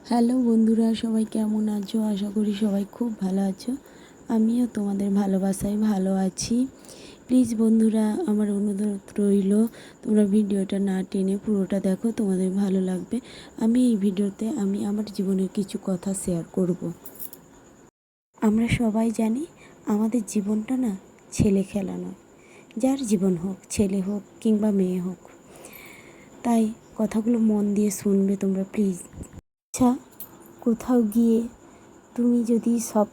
Hello বন্ধুরা, সবাই কেমন আছো? আশা করি সবাই খুব ভালো আছো। আমিও তোমাদের ভালোবাসায় ভালো আছি। প্লিজ বন্ধুরা, আমার অনুরোধ রইল, তোমরা ভিডিওটা না টেনে পুরোটা দেখো, তোমাদের ভালো লাগবে। আমি এই ভিডিওতে আমার জীবনের কিছু কথা শেয়ার করব। আমরা সবাই জানি আমাদের জীবনটা না ছেলে খেলা নয়। যার জীবন হোক, ছেলে হোক কিংবা মেয়ে হোক, তাই কথাগুলো মন দিয়ে শুনবে তোমরা প্লিজ। আচ্ছা, কোথাও গিয়ে তুমি যদি সব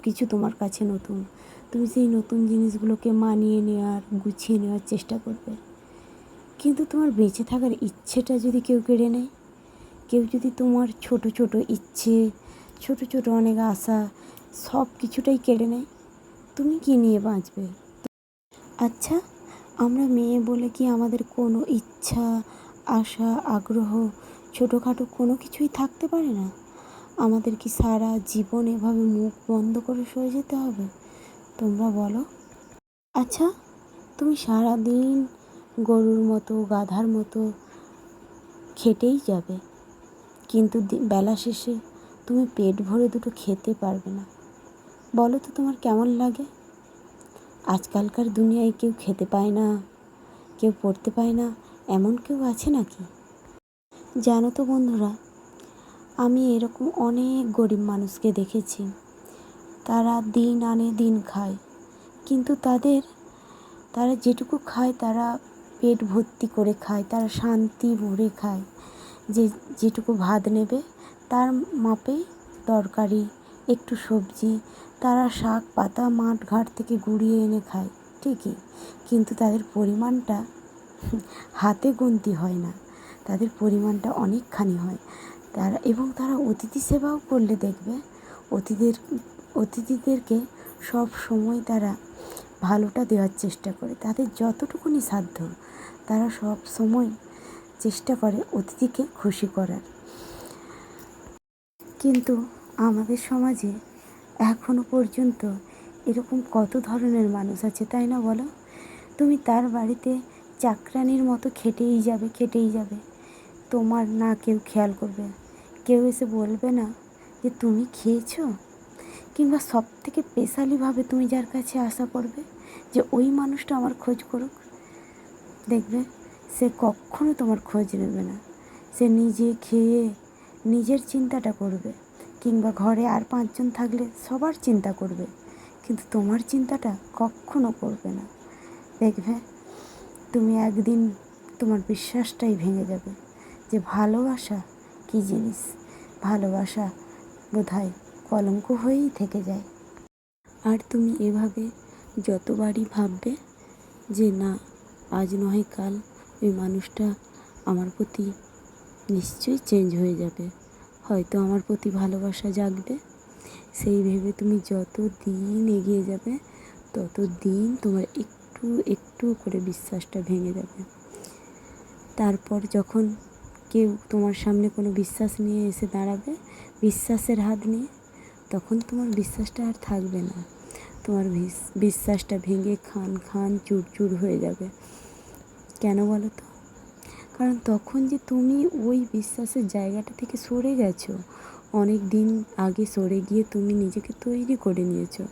কিছু তোমার কাছে নতুন, তুমি সেই নতুন জিনিসগুলোকে মানিয়ে নেওয়ার, গুছিয়ে নেওয়ার চেষ্টা করবে। কিন্তু তোমার বেঁচে থাকার ইচ্ছেটা যদি কেউ কেড়ে নেয়, কেউ যদি তোমার ছোট ছোট ইচ্ছে, ছোট ছোট অনেক আশা, সব কিছুটাই কেড়ে নেয়, তুমি কি নিয়ে বাঁচবে? আচ্ছা, আমরা মেয়ে বলে কি আমাদের কোনো ইচ্ছা, আশা, আগ্রহ, ছোটোখাটো কোনো কিছুই থাকতে পারে না? আমাদের কি সারা জীবন এভাবে মুখ বন্ধ করে সয়ে যেতে হবে? তোমরা বলো। আচ্ছা, তুমি সারা দিন গরুর মতো, গাধার মতো খেটেই যাবে, কিন্তু বেলা শেষে তুমি পেট ভরে দুটো খেতে পারবে না। বলো তো তোমার কেমন লাগে? আজকালকার দুনিয়ায় কেউ খেতে পায় না, কেউ পড়তে পায় না, এমন কেউ আছে নাকি? জানো তো বন্ধুরা, আমি এরকম অনেক গরিব মানুষকে দেখেছি। তারা দিন আনে দিন খায়, কিন্তু তারা যেটুকু খায় তারা পেট ভর্তি করে খায়, তারা শান্তি ভরে খায়। যেটুকু ভাত নেবে তার মাপেই তরকারি, একটু সবজি, তারা শাক পাতা মাঠ ঘাট থেকে কুড়িয়ে এনে খায় ঠিকই, কিন্তু তাদের পরিমাণটা হাতে গুনতি হয় না, তাদের পরিমাণটা অনেকখানি হয়। তারা অতিথি সেবাও করলে দেখবে, অতিথিদেরকে সব সময় তারা ভালোটা দেওয়ার চেষ্টা করে, তাদের যতটুকুনি সাধ্য তারা সব সময় চেষ্টা করে অতিথিকে খুশি করার। কিন্তু আমাদের সমাজে এখনো পর্যন্ত এরকম কত ধরনের মানুষ আছে, তাই না বলো? তুমি তার বাড়িতে চাকরানির মতো খেটেই যাবে, তোমার না কেউ খেয়াল করবে, কেউ এসে বলবে না যে তুমি খেয়েছো, কিংবা সব থেকে স্পেশালিভাবে তুমি যার কাছে আশা করবে যে ওই মানুষটা আমার খোঁজ করুক, দেখবে সে কখনো তোমার খোঁজ নেবে না। সে নিজে খেয়ে নিজের চিন্তাটা করবে, কিংবা ঘরে আর 5 জন থাকলে সবার চিন্তা করবে, কিন্তু তোমার চিন্তাটা কখনো করবে না। দেখবে তুমি একদিন তোমার বিশ্বাসটাই ভেঙে যাবে যে ভালোবাসা কী জিনিস। ভালোবাসা বোধহয় কলঙ্ক হয়েই থেকে যায়। আর তুমি এভাবে যতবারই ভাববে যে না, আজ নয় কাল ওই মানুষটা আমার প্রতি নিশ্চয়ই চেঞ্জ হয়ে যাবে, হয়তো আমার প্রতি ভালোবাসা জাগবে, সেই ভেবে তুমি যত দিন এগিয়ে যাবে তত দিন তোমার একটু একটু করে বিশ্বাসটা ভেঙে যাবে। তারপর যখন কেউ তোমার সামনে কোনো বিশ্বাস নিয়ে এসে দাঁড়াবে, বিশ্বাসের হাত নিয়ে, তখন তোমার বিশ্বাসটা আর থাকবে না, তোমার বিশ্বাসটা ভেঙে খান খান চুরচুর হয়ে যাবে। কেন বলো তো? কারণ তখন যে তুমি ওই বিশ্বাসের জায়গাটা থেকে সরে গেছো, অনেক দিন আগে সরে গিয়ে তুমি নিজেকে তৈরি করে নিয়েছো,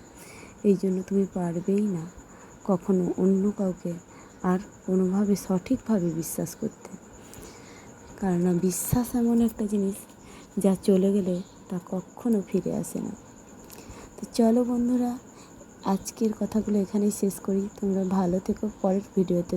এই জন্য তুমি পারবেই না কখনো অন্য কাউকে আর কোনোভাবে সঠিকভাবে বিশ্বাস করতে। কারণ বিশ্বাস এমন একটা জিনিস যা চলে গেলে তা কখনো ফিরে আসে না। তো চলো বন্ধুরা, আজকের কথাগুলো এখানেই শেষ করি। তোমরা ভালো থেকো, পরের ভিডিওতে